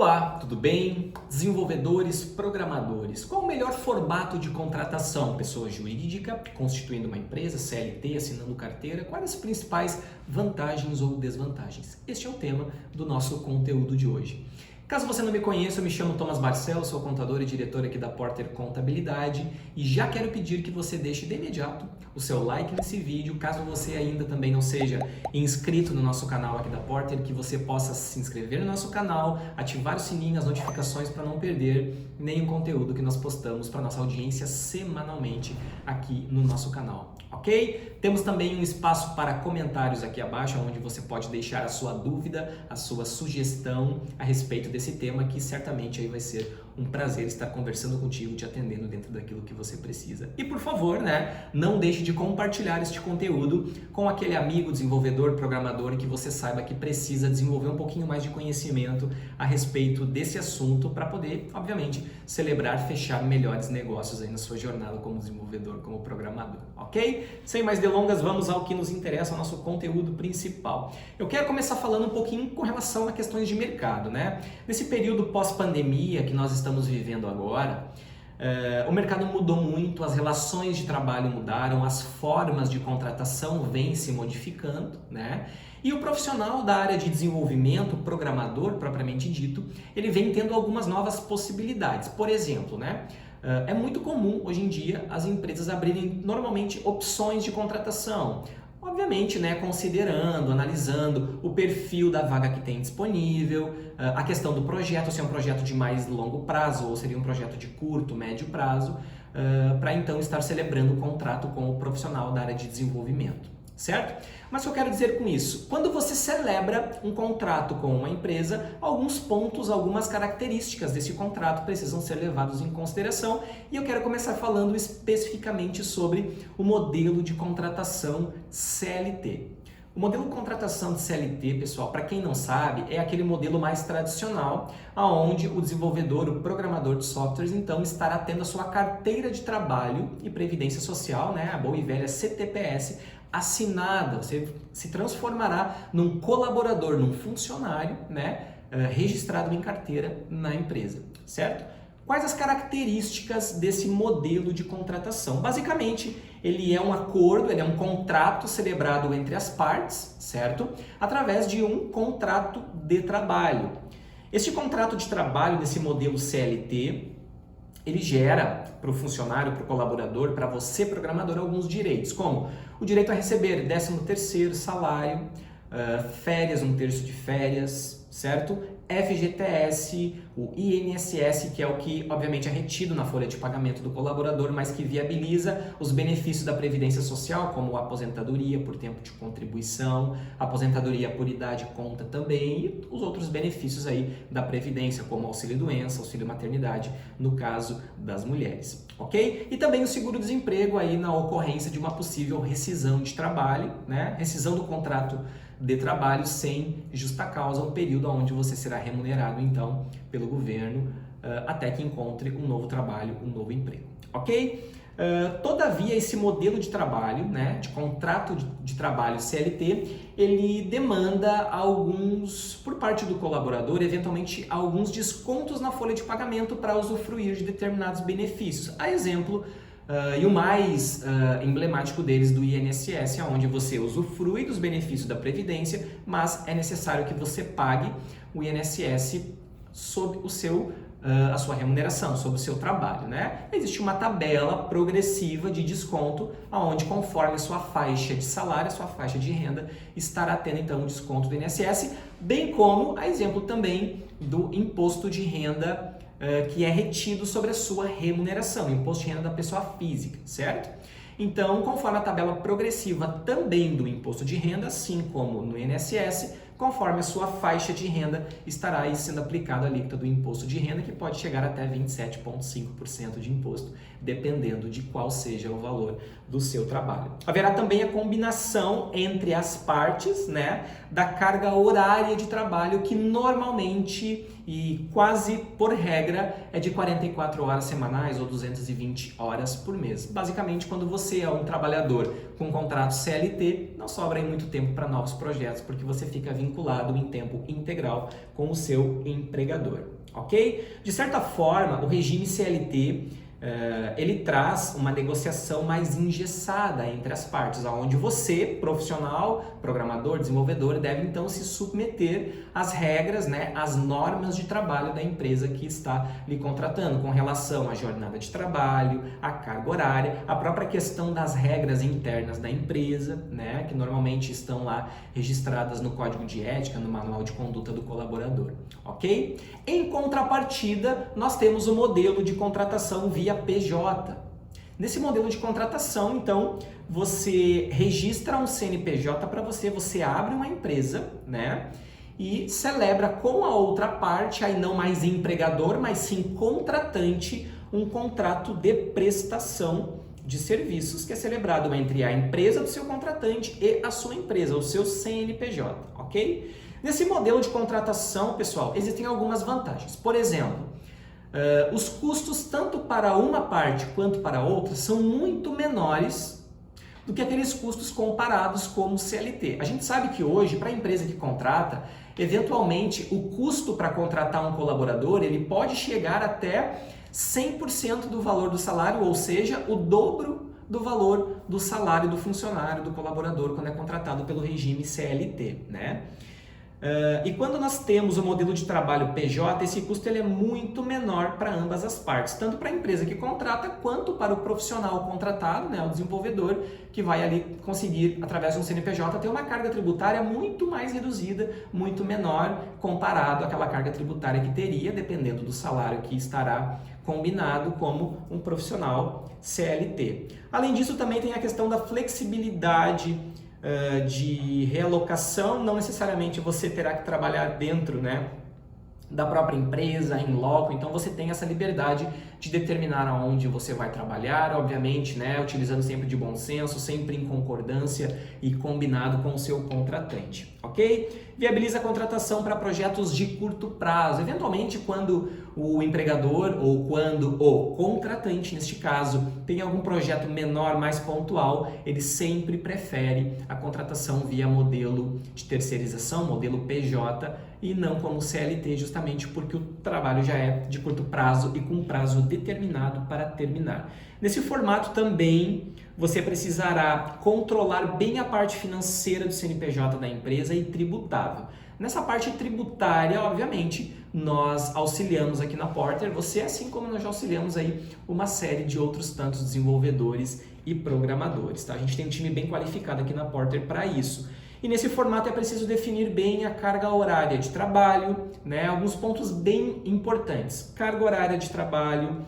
Olá, tudo bem? Desenvolvedores, programadores. Qual o melhor formato de contratação? Pessoa jurídica, constituindo uma empresa, CLT, assinando carteira. Quais as principais vantagens ou desvantagens? Este é o tema do nosso conteúdo de hoje. Caso você não me conheça, eu me chamo Thomas Barcelos, sou contador e diretor aqui da Porter Contabilidade e já quero pedir que você deixe de imediato o seu like nesse vídeo, caso você ainda também não seja inscrito no nosso canal aqui da Porter, que você possa se inscrever no nosso canal, ativar o sininho, as notificações para não perder nenhum conteúdo que nós postamos para nossa audiência semanalmente aqui no nosso canal, ok? Temos também um espaço para comentários aqui abaixo, onde você pode deixar a sua dúvida, a sua sugestão a respeito desse tema, que certamente aí vai ser um prazer estar conversando contigo, te atendendo dentro daquilo que você precisa. E por favor, não deixe de compartilhar este conteúdo com aquele amigo desenvolvedor, programador que você saiba que precisa desenvolver um pouquinho mais de conhecimento a respeito desse assunto para poder, obviamente, celebrar, fechar melhores negócios aí na sua jornada como desenvolvedor, como programador, ok? Sem mais delongas, vamos ao que nos interessa, ao nosso conteúdo principal. Eu quero começar falando um pouquinho com relação a questões de mercado, Nesse período pós-pandemia que nós estamos vivendo agora, o mercado mudou muito, as relações de trabalho mudaram, as formas de contratação vêm se modificando, E o profissional da área de desenvolvimento, programador propriamente dito, ele vem tendo algumas novas possibilidades. Por exemplo, é muito comum hoje em dia as empresas abrirem normalmente opções de contratação. Obviamente, considerando, analisando o perfil da vaga que tem disponível, a questão do projeto, se é um projeto de mais longo prazo ou seria um projeto de curto, médio prazo, para então estar celebrando o contrato com o profissional da área de desenvolvimento, certo? Mas o que eu quero dizer com isso? Quando você celebra um contrato com uma empresa, alguns pontos, algumas características desse contrato precisam ser levados em consideração e eu quero começar falando especificamente sobre o modelo de contratação CLT. O modelo de contratação de CLT, pessoal, para quem não sabe, é aquele modelo mais tradicional, onde o desenvolvedor, o programador de softwares, então, estará tendo a sua carteira de trabalho e previdência social, a boa e velha CTPS, assinada. Você se transformará num colaborador, num funcionário, registrado em carteira na empresa, certo? Quais as características desse modelo de contratação? Basicamente, ele é um acordo, ele é um contrato celebrado entre as partes, certo? Através de um contrato de trabalho. Este contrato de trabalho nesse modelo CLT, ele gera para o funcionário, para o colaborador, para você programador, alguns direitos, como o direito a receber 13º salário, férias, 1/3 de férias, certo? FGTS, o INSS, que é o que obviamente é retido na folha de pagamento do colaborador, mas que viabiliza os benefícios da Previdência Social, como a aposentadoria por tempo de contribuição, aposentadoria por idade conta também, e os outros benefícios aí da Previdência, como auxílio-doença, auxílio-maternidade, no caso das mulheres, ok? E também o seguro-desemprego aí na ocorrência de uma possível rescisão de trabalho, Rescisão do contrato de trabalho sem justa causa, um período onde você será remunerado, então, pelo governo até que encontre um novo trabalho, um novo emprego, ok? Todavia, esse modelo de trabalho, de contrato de trabalho CLT, ele demanda alguns, por parte do colaborador, eventualmente alguns descontos na folha de pagamento para usufruir de determinados benefícios. A exemplo, e o mais emblemático deles do INSS, onde você usufrui dos benefícios da Previdência, mas é necessário que você pague o INSS sob a sua remuneração, sobre o seu trabalho, Existe uma tabela progressiva de desconto, onde conforme a sua faixa de salário, a sua faixa de renda, estará tendo então um desconto do INSS, bem como a exemplo também do imposto de renda que é retido sobre a sua remuneração, imposto de renda da pessoa física, certo? Então, conforme a tabela progressiva também do imposto de renda, assim como no INSS, conforme a sua faixa de renda, estará aí sendo aplicado a alíquota do imposto de renda, que pode chegar até 27,5% de imposto, dependendo de qual seja o valor do seu trabalho. Haverá também a combinação entre as partes, da carga horária de trabalho, que normalmente e quase por regra é de 44 horas semanais ou 220 horas por mês. Basicamente, quando você é um trabalhador com contrato CLT, não sobra aí muito tempo para novos projetos, porque você fica vinculado em tempo integral com o seu empregador, ok? De certa forma, o regime CLT ele traz uma negociação mais engessada entre as partes, onde você, profissional, programador, desenvolvedor, deve então se submeter às regras, né, às normas de trabalho da empresa que está lhe contratando, com relação à jornada de trabalho, à carga horária, a própria questão das regras internas da empresa, né, que normalmente estão lá registradas no código de ética, no manual de conduta do colaborador, ok? Em contrapartida, nós temos o modelo de contratação via PJ. Nesse modelo de contratação, então, você registra um CNPJ para você abre uma empresa, né? E celebra com a outra parte, aí não mais empregador, mas sim contratante, um contrato de prestação de serviços que é celebrado entre a empresa do seu contratante e a sua empresa, o seu CNPJ, ok? Nesse modelo de contratação, pessoal, existem algumas vantagens. Por exemplo, os custos tanto para uma parte quanto para outra são muito menores do que aqueles custos comparados como CLT. A gente sabe que hoje, para a empresa que contrata, eventualmente o custo para contratar um colaborador ele pode chegar até 100% do valor do salário, ou seja, o dobro do valor do salário do funcionário, do colaborador, quando é contratado pelo regime CLT, né? E quando nós temos o modelo de trabalho PJ, esse custo ele é muito menor para ambas as partes, tanto para a empresa que contrata, quanto para o profissional contratado, né, o desenvolvedor, que vai ali conseguir, através de um CNPJ, ter uma carga tributária muito mais reduzida, muito menor, comparado àquela carga tributária que teria, dependendo do salário que estará combinado como um profissional CLT. Além disso, também tem a questão da flexibilidade de realocação. Não necessariamente você terá que trabalhar dentro, né, da própria empresa, em loco, então você tem essa liberdade de determinar aonde você vai trabalhar, obviamente, né, utilizando sempre de bom senso, sempre em concordância e combinado com o seu contratante, ok? Viabiliza a contratação para projetos de curto prazo, eventualmente quando o empregador ou quando o contratante, neste caso, tem algum projeto menor, mais pontual, ele sempre prefere a contratação via modelo de terceirização, modelo PJ, e não como CLT, justamente porque o trabalho já é de curto prazo e com prazo determinado para terminar. Nesse formato também você precisará controlar bem a parte financeira do CNPJ da empresa e tributável. Nessa parte tributária, obviamente, nós auxiliamos aqui na Porter, você assim como nós já auxiliamos aí uma série de outros tantos desenvolvedores e programadores, tá? A gente tem um time bem qualificado aqui na Porter para isso. E nesse formato é preciso definir bem a carga horária de trabalho, né? Alguns pontos bem importantes. Carga horária de trabalho,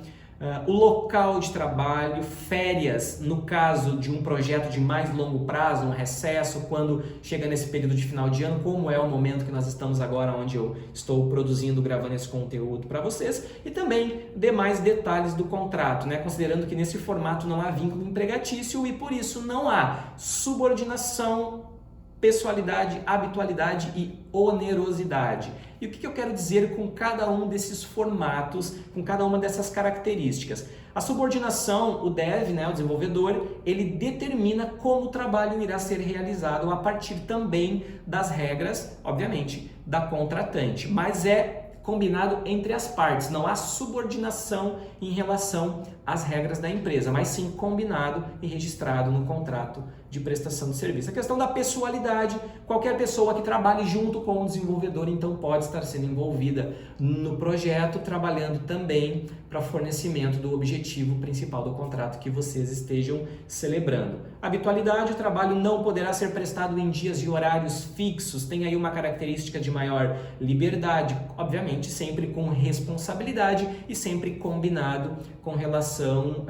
o local de trabalho, férias, no caso de um projeto de mais longo prazo, um recesso, quando chega nesse período de final de ano, como é o momento que nós estamos agora, onde eu estou produzindo, gravando esse conteúdo para vocês, e também demais detalhes do contrato, né? Considerando que nesse formato não há vínculo empregatício e por isso não há subordinação, pessoalidade, habitualidade e onerosidade. E o que eu quero dizer com cada um desses formatos, com cada uma dessas características? A subordinação, o dev, né, o desenvolvedor, ele determina como o trabalho irá ser realizado a partir também das regras, obviamente, da contratante, mas é combinado entre as partes, não há subordinação em relação às regras da empresa, mas sim combinado e registrado no contrato de prestação de serviço. A questão da pessoalidade, qualquer pessoa que trabalhe junto com o desenvolvedor, então pode estar sendo envolvida no projeto, trabalhando também para fornecimento do objetivo principal do contrato que vocês estejam celebrando. Habitualidade, o trabalho não poderá ser prestado em dias e horários fixos, tem aí uma característica de maior liberdade, obviamente sempre com responsabilidade e sempre combinado com relação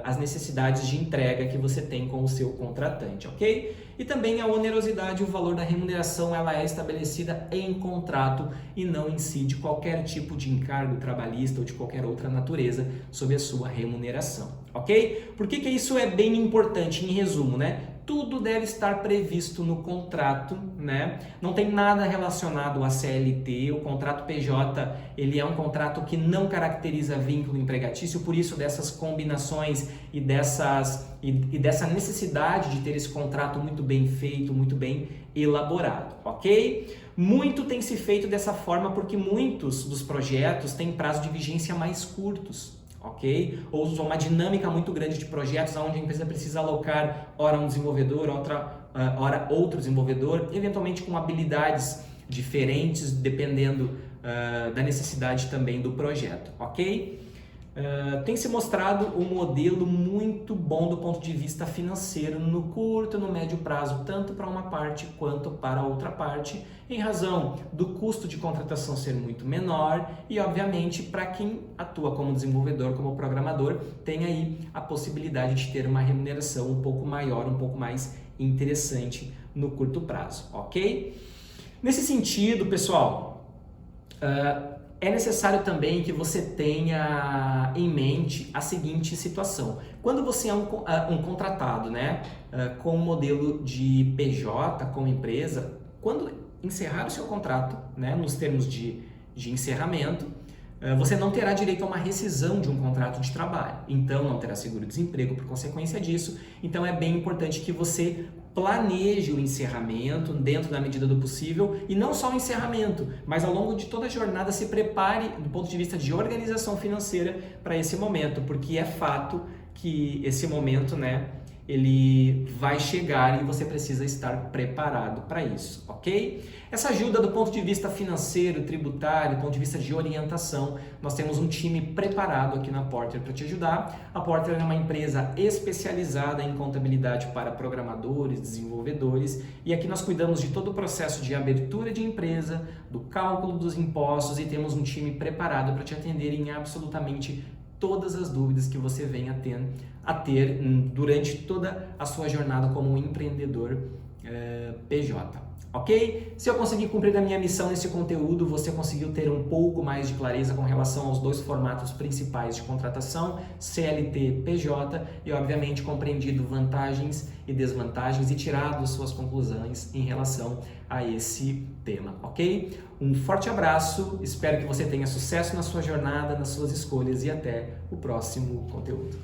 às necessidades de entrega que você tem com o seu contratante, ok? E também a onerosidade, o valor da remuneração, ela é estabelecida em contrato e não incide qualquer tipo de encargo trabalhista ou de qualquer outra natureza sobre a sua remuneração, ok? Por que isso é bem importante? Em resumo, né? tudo deve estar previsto no contrato, né? Não tem nada relacionado a CLT, o contrato PJ, ele é um contrato que não caracteriza vínculo empregatício, por isso dessas combinações e dessa necessidade de ter esse contrato muito bem feito, muito bem elaborado, ok? Muito tem se feito dessa forma porque muitos dos projetos têm prazo de vigência mais curtos, ok? Ou uma dinâmica muito grande de projetos onde a empresa precisa alocar ora um desenvolvedor, ora outro desenvolvedor, eventualmente com habilidades diferentes, dependendo da necessidade também do projeto, ok? Tem se mostrado um modelo muito bom do ponto de vista financeiro no curto e no médio prazo, tanto para uma parte quanto para outra parte, em razão do custo de contratação ser muito menor e, obviamente, para quem atua como desenvolvedor, como programador, tem aí a possibilidade de ter uma remuneração um pouco maior, um pouco mais interessante no curto prazo, ok? Nesse sentido, pessoal, é necessário também que você tenha em mente a seguinte situação. Quando você é um contratado, né, com um modelo de PJ, com empresa, quando encerrar o seu contrato, né, nos termos de encerramento, você não terá direito a uma rescisão de um contrato de trabalho. Então, não terá seguro-desemprego por consequência disso. Então, é bem importante que você planeje o encerramento dentro da medida do possível e não só o encerramento, mas ao longo de toda a jornada se prepare do ponto de vista de organização financeira para esse momento, porque é fato que esse momento, né, ele vai chegar e você precisa estar preparado para isso, ok? Essa ajuda do ponto de vista financeiro, tributário, do ponto de vista de orientação, nós temos um time preparado aqui na Porter para te ajudar. A Porter é uma empresa especializada em contabilidade para programadores, desenvolvedores, e aqui nós cuidamos de todo o processo de abertura de empresa, do cálculo dos impostos e temos um time preparado para te atender em absolutamente todas as dúvidas que você venha a ter durante toda a sua jornada como um empreendedor PJ, ok? Se eu conseguir cumprir a minha missão nesse conteúdo, você conseguiu ter um pouco mais de clareza com relação aos dois formatos principais de contratação, CLT, PJ, e obviamente compreendido vantagens e desvantagens e tirado suas conclusões em relação a esse tema, ok? Um forte abraço, espero que você tenha sucesso na sua jornada, nas suas escolhas e até o próximo conteúdo.